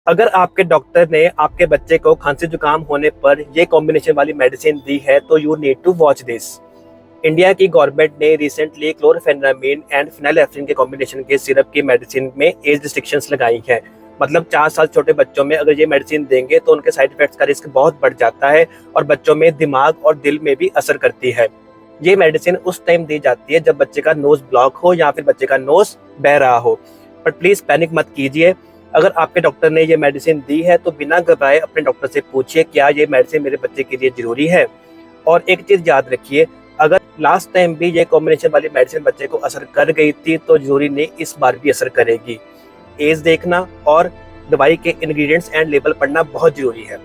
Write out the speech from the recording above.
अगर आपके डॉक्टर ने आपके बच्चे को खांसी जुकाम होने पर ये कॉम्बिनेशन वाली मेडिसिन दी है तो you need to watch this. India की गवर्नमेंट ने रिसेंटली क्लोरफेनामिन एंड फिनाइलेफ्रिन के कॉम्बिनेशन के सिरप की मेडिसिन में एज रिस्ट्रिक्शंस लगाई है। मतलब 4 साल छोटे बच्चों में अगर ये मेडिसिन देंगे तो उनके साइड इफेक्ट्स का रिस्क बहुत बढ़ जाता है और बच्चों में दिमाग और दिल में भी असर करती है। ये मेडिसिन उस टाइम दी जाती है जब बच्चे का नोज ब्लॉक हो या फिर बच्चे का नोज बह रहा हो। पर प्लीज पैनिक मत कीजिए। अगर आपके डॉक्टर ने ये मेडिसिन दी है तो बिना घबराए अपने डॉक्टर से पूछिए क्या ये मेडिसिन मेरे बच्चे के लिए जरूरी है। और एक चीज याद रखिए, अगर लास्ट टाइम भी ये कॉम्बिनेशन वाली मेडिसिन बच्चे को असर कर गई थी तो जरूरी नहीं इस बार भी असर करेगी। एज देखना और दवाई के इंग्रेडिएंट्स एंड लेबल पढ़ना बहुत जरूरी है।